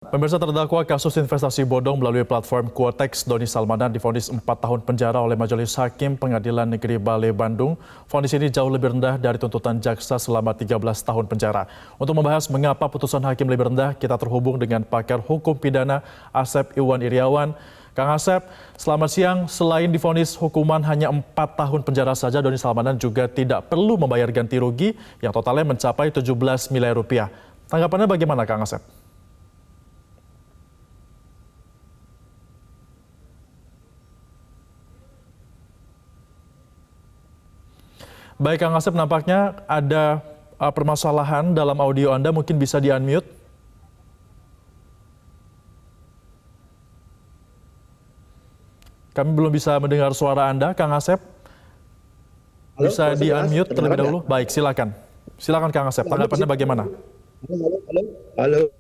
Pemirsa, terdakwa kasus investasi bodong melalui platform Quotex Doni Salmanan divonis 4 tahun penjara oleh Majelis Hakim Pengadilan Negeri Bale Bandung. Vonis ini jauh lebih rendah dari tuntutan jaksa selama 13 tahun penjara. Untuk membahas mengapa putusan hakim lebih rendah, kita terhubung dengan pakar hukum pidana Asep Iwan Iriawan. Kang Asep, selamat siang. Selain divonis hukuman hanya 4 tahun penjara saja, Doni Salmanan juga tidak perlu membayar ganti rugi yang totalnya mencapai 17 miliar rupiah. Tanggapannya bagaimana, Kang Asep? Baik, Kang Asep, nampaknya ada permasalahan dalam audio Anda, mungkin bisa di-unmute. Kami belum bisa mendengar suara Anda, Kang Asep. Bisa di-unmute terlebih dahulu. Baik, silakan. Silakan, Kang Asep, tanggapannya bagaimana? Halo.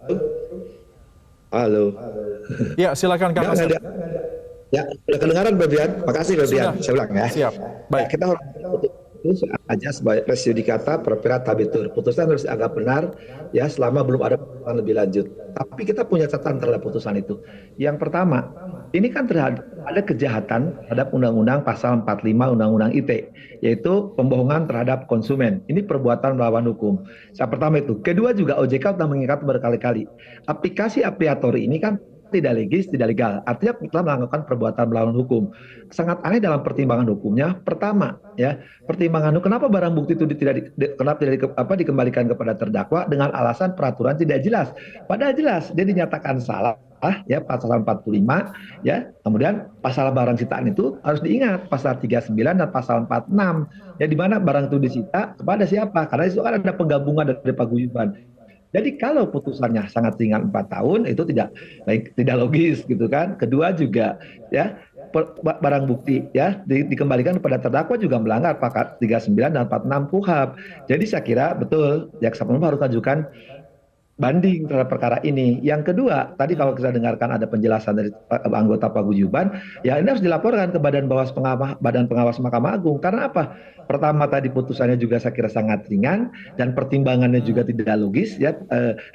Halo. Ya, silakan, Kang Asep. Ya, sudah kedengaran, Febrian. Makasih, Febrian. Saya ulang ya. Siap. Baik. Ya, kita itu aja sebagai res judicata propera tabitur. Putusan harus dianggap benar ya selama belum ada putusan lebih lanjut. Tapi kita punya catatan terhadap putusan itu. Yang pertama, ini kan ada kejahatan terhadap Undang-Undang Pasal 45 Undang-Undang ITE, yaitu pembohongan terhadap konsumen. Ini perbuatan melawan hukum. Yang pertama itu. Kedua juga OJK sudah mengingat berkali-kali. Aplikasi apriatori ini kan tidak legis, tidak legal. Artinya kita melakukan perbuatan melawan hukum. Sangat aneh dalam pertimbangan hukumnya. Pertama, ya, pertimbangan hukum kenapa barang bukti itu dikembalikan kepada terdakwa dengan alasan peraturan tidak jelas. Padahal jelas, dia dinyatakan salah, ya, pasal 45, ya. Kemudian pasal barang sitaan itu harus diingat pasal 39 dan pasal 46. Ya, di mana barang itu disita kepada siapa? Karena itu kan ada penggabungan dari paguyuban. Jadi kalau putusannya sangat ringan 4 tahun itu tidak logis gitu kan. Kedua juga ya barang bukti ya dikembalikan kepada terdakwa juga melanggar pasal 39 dan 46 KUHP. Jadi saya kira betul jaksa penuntut harus ajukan banding terhadap perkara ini. Yang kedua, tadi kalau kita dengarkan ada penjelasan dari anggota paguyuban, ya ini harus dilaporkan ke Badan Pengawas Mahkamah Agung. Karena apa? Pertama tadi putusannya juga saya kira sangat ringan dan pertimbangannya juga tidak logis, ya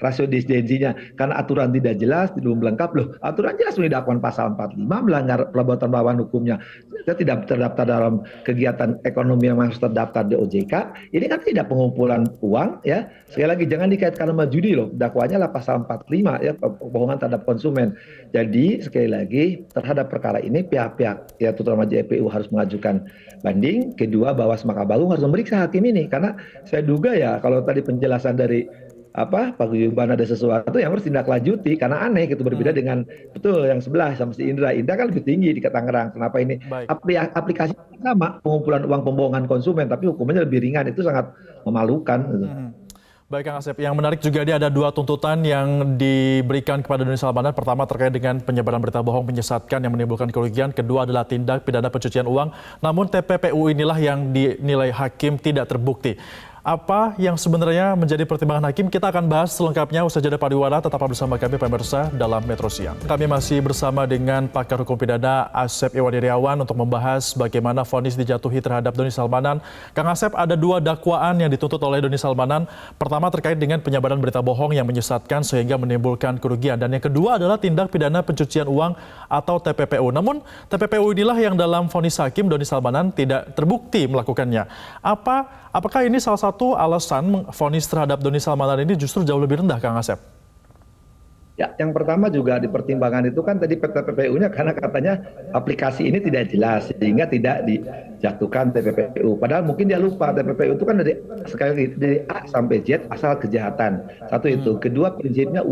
rasio disdensinya karena aturan tidak jelas, belum lengkap loh. Aturan jelas sudah dakwaan pasal 45 melanggar perbuatan melawan hukumnya. Kita tidak terdaftar dalam kegiatan ekonomi yang harus terdaftar di OJK. Ini kan tidak pengumpulan uang, ya. Sekali lagi jangan dikaitkan sama judi loh. Dakwaannya lah pasal 45 ya, kebohongan terhadap konsumen. Jadi sekali lagi terhadap perkara ini pihak-pihak ya terutama JPU harus mengajukan banding. Kedua, Bawas Mahkamah Agung harus memeriksa hakim ini karena saya duga ya kalau tadi penjelasan dari paguyuban ada sesuatu yang harus ditindaklanjuti karena aneh gitu, berbeda dengan betul yang sebelah sama si Indra kan lebih tinggi di Tangerang. Kenapa ini aplikasi sama pengumpulan uang pembohongan konsumen tapi hukumannya lebih ringan, itu sangat memalukan gitu. Baik, Kang Asep, yang menarik juga ada 2 tuntutan yang diberikan kepada Doni Salmanan. Pertama terkait dengan penyebaran berita bohong menyesatkan yang menimbulkan kerugian. Kedua adalah tindak pidana pencucian uang. Namun TPPU inilah yang dinilai hakim tidak terbukti. Apa yang sebenarnya menjadi pertimbangan hakim? Kita akan bahas selengkapnya usai jeda pariwara. Tetaplah bersama kami pemirsa dalam Metro Siang. Kami masih bersama dengan pakar hukum pidana Asep Iwan Iriawan untuk membahas bagaimana vonis dijatuhi terhadap Doni Salmanan. Kang Asep, ada 2 dakwaan yang dituntut oleh Doni Salmanan. Pertama terkait dengan penyebaran berita bohong yang menyesatkan sehingga menimbulkan kerugian. Dan yang kedua adalah tindak pidana pencucian uang atau TPPU. Namun TPPU inilah yang dalam vonis hakim Doni Salmanan tidak terbukti melakukannya. Apakah ini salah satu alasan vonis terhadap Doni Salmanan ini justru jauh lebih rendah, Kang Asep? Ya, yang pertama juga di pertimbangan itu kan tadi TPPU-nya karena katanya aplikasi ini tidak jelas sehingga tidak dijatuhkan TPPU. Padahal mungkin dia lupa TPPU itu kan dari A sampai Z asal kejahatan. Satu itu. Kedua, prinsipnya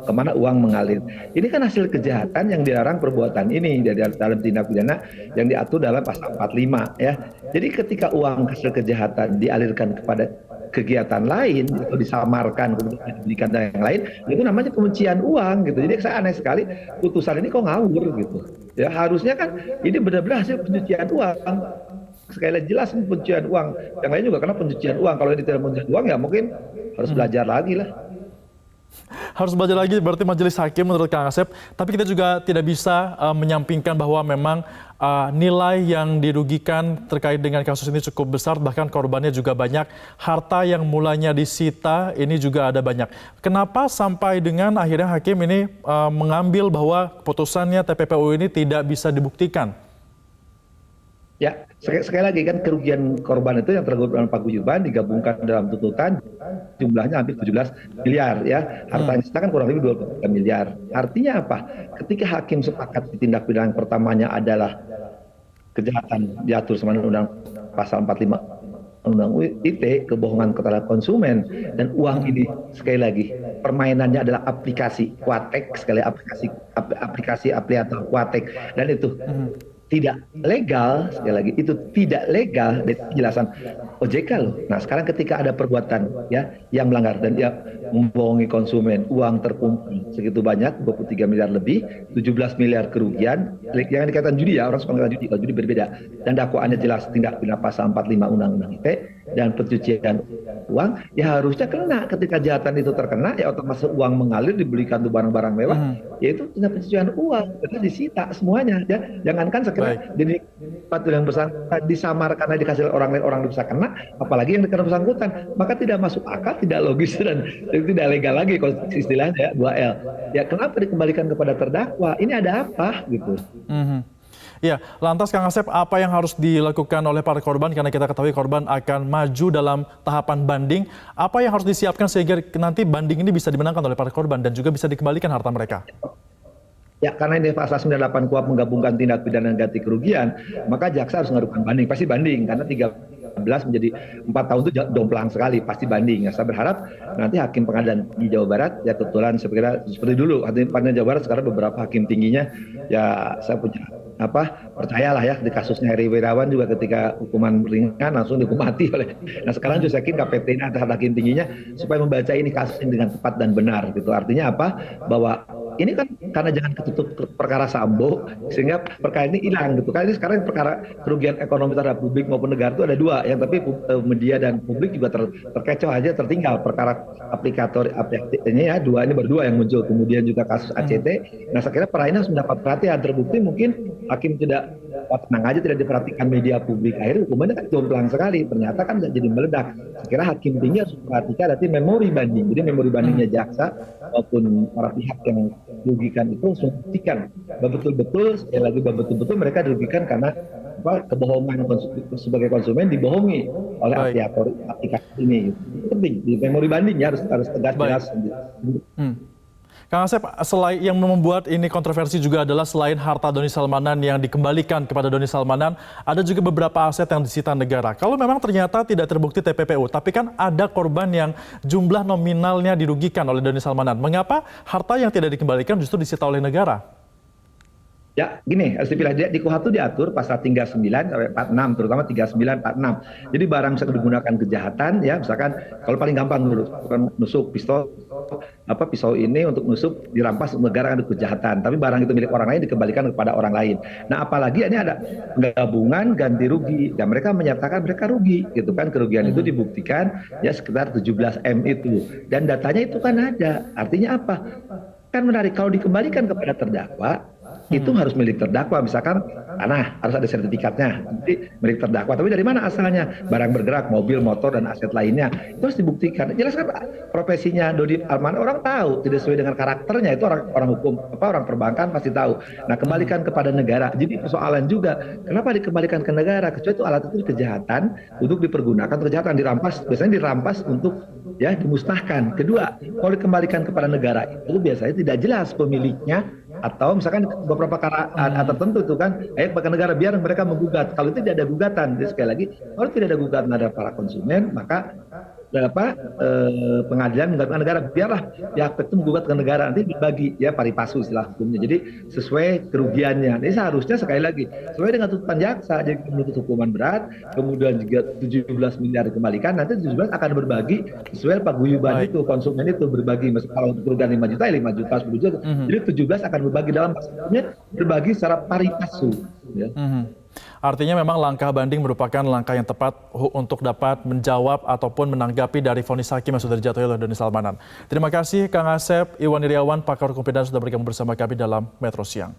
kemana uang mengalir. Ini kan hasil kejahatan yang dilarang perbuatan ini dari dalam tindak pidana yang diatur dalam pasal 45 ya. Jadi ketika uang hasil kejahatan dialirkan kepada kegiatan lain atau disamarkan kemudian diberikan dan yang lain, itu namanya pencucian uang gitu. Jadi saya aneh sekali putusan ini kok ngawur gitu. Ya harusnya kan ini benar-benar hasil pencucian uang. Sekali lagi jelas pencucian uang. Yang lain juga karena pencucian uang. Kalau ini tidak pencucian uang ya mungkin harus belajar lagi lah. Harus belajar lagi berarti majelis hakim menurut Kang Asep. Tapi kita juga tidak bisa menyampingkan bahwa memang nilai yang dirugikan terkait dengan kasus ini cukup besar, bahkan korbannya juga banyak. Harta yang mulanya disita ini juga ada banyak. Kenapa sampai dengan akhirnya hakim ini mengambil bahwa putusannya TPPU ini tidak bisa dibuktikan? Ya, sekali lagi kan kerugian korban itu yang tergabung dalam paguyuban digabungkan dalam tuntutan jumlahnya hampir 17 miliar ya. Hartanya kita kan kurang lebih 23 miliar. Artinya apa? Ketika hakim sepakat di tindak pidana yang pertamanya adalah kejahatan diatur sama undang pasal 45 undang ITE, kebohongan kepada konsumen, dan uang ini sekali lagi permainannya adalah aplikasi Kuatek, sekali aplikasi apliator Kuatek, dan itu tidak legal, sekali lagi itu tidak legal dari penjelasan OJK loh. Nah sekarang ketika ada perbuatan ya yang melanggar dan dia membohongi konsumen, uang terkumpul segitu banyak 23 miliar lebih, 17 miliar kerugian, jangan dikatakan judi ya, orang suka mengatakan judi, kalau judi berbeda, dan dakwaannya jelas tindak pidana pasal 45 Undang-Undang ITE dan pencucian uang, ya harusnya kena. Ketika kejahatan itu terkena, ya otomatis uang mengalir dibelikan tuh barang-barang mewah, yaitu tindak pencucian uang, karena disita semuanya ya. Jangankan sekedar jadi yang bersangkutan disamar karena dikasih orang lain, orang bisa kena, apalagi yang dikena bersangkutan, maka tidak masuk akal, tidak logis, dan tidak legal lagi istilahnya ya, 2L. Ya kenapa dikembalikan kepada terdakwa? Ini ada apa gitu? Ya, lantas Kang Asep, apa yang harus dilakukan oleh para korban? Karena kita ketahui korban akan maju dalam tahapan banding. Apa yang harus disiapkan sehingga nanti banding ini bisa dimenangkan oleh para korban dan juga bisa dikembalikan harta mereka? Ya, karena ini pasal 98 KUHP menggabungkan tindak pidana ganti kerugian, maka jaksa harus mengajukan banding. Pasti banding, karena 13 menjadi 4 tahun itu jomplang sekali, pasti banding. Ya, saya berharap nanti hakim pengadilan di Jawa Barat, ya kebetulan seperti dulu, hakim pengadilan Jawa Barat sekarang beberapa hakim tingginya, ya saya punya percayalah ya, di kasusnya Heri Wirawan juga ketika hukuman ringan langsung dihukum mati oleh. Nah sekarang juga yakin KPT ini antara hakim tingginya supaya membaca ini kasus ini dengan tepat dan benar gitu. Artinya apa? Bahwa ini kan karena jangan ketutup perkara Sambo sehingga perkara ini hilang gitu. Karena ini sekarang perkara kerugian ekonomi terhadap publik maupun negara itu ada dua, yang tapi media dan publik juga terkecoh aja, tertinggal perkara aplikator ini ya, ini berdua yang muncul, kemudian juga kasus ACT. Nah saya kira perkara ini harus mendapat perhatian. Terbukti mungkin hakim tidak tenang aja, tidak diperhatikan media publik, akhirnya hukumannya kan jomplang sekali, ternyata kan jadi meledak. Saya kira hakim tinggi harus memperhatikan nanti memori banding, jadi memori bandingnya jaksa maupun para pihak yang dirugikan itu harus membuktikan betul-betul, sekali lagi betul-betul mereka dirugikan karena kebohongan sebagai konsumen dibohongi oleh aplikasi ini. Itu penting di memori bandingnya harus tegas jelas. Kang Asep, selain yang membuat ini kontroversi juga adalah selain harta Doni Salmanan yang dikembalikan kepada Doni Salmanan, ada juga beberapa aset yang disita negara. Kalau memang ternyata tidak terbukti TPPU, tapi kan ada korban yang jumlah nominalnya dirugikan oleh Doni Salmanan. Mengapa harta yang tidak dikembalikan justru disita oleh negara? Ya, gini, harus dipilah. Di KUHP itu diatur pasal 39 sampai 46, terutama 39, 46. Jadi barang bisa digunakan kejahatan, ya, misalkan kalau paling gampang dulu, nusuk pisau ini untuk nusuk dirampas negara untuk kejahatan, tapi barang itu milik orang lain dikembalikan kepada orang lain. Nah, apalagi ini ada gabungan ganti rugi, dan mereka menyatakan mereka rugi, gitu kan, kerugian itu dibuktikan ya sekitar 17 M itu, dan datanya itu kan ada. Artinya apa? Kan menarik kalau dikembalikan kepada terdakwa. Itu harus milik terdakwa, misalkan tanah harus ada sertifikatnya, jadi milik terdakwa. Tapi dari mana asalnya? Barang bergerak, mobil, motor, dan aset lainnya itu harus dibuktikan. Jelas kan profesinya Doni Salmanan orang tahu, tidak sesuai dengan karakternya, itu orang hukum, orang perbankan pasti tahu. Nah kembalikan kepada negara. Jadi persoalan juga, kenapa dikembalikan ke negara? Kecuali itu alat itu kejahatan untuk dipergunakan kejahatan, dirampas, biasanya dirampas untuk ya dimusnahkan. Kedua, kalau dikembalikan kepada negara itu biasanya tidak jelas pemiliknya, atau misalkan beberapa perkara tertentu itu kan, ke negara biar mereka menggugat. Kalau itu tidak ada gugatan, jadi sekali lagi kalau tidak ada gugatan ada para konsumen, maka pengadilan menggugat negara, biarlah pihak itu menggugat ke negara, nanti dibagi ya pari passu istilah hukumnya. Jadi sesuai kerugiannya. Ini seharusnya sekali lagi sesuai dengan tuntutan jaksa, jadi menuntut hukuman berat, kemudian juga 17 miliar dikembalikan, nanti 17 akan berbagi sesuai paguyuban itu, konsumen itu berbagi. Kalau untuk kerugian 5 juta, ya 5 juta, 10 juta. Jadi 17 akan berbagi dalam maksudnya berbagi secara pari passu. Ya. Artinya memang langkah banding merupakan langkah yang tepat untuk dapat menjawab ataupun menanggapi dari vonis hakim yang sudah dijatuhi oleh Doni Salmanan. Terima kasih Kang Asep Iwan Iriawan, pakar hukum pidana sudah bergabung bersama kami dalam Metro Siang.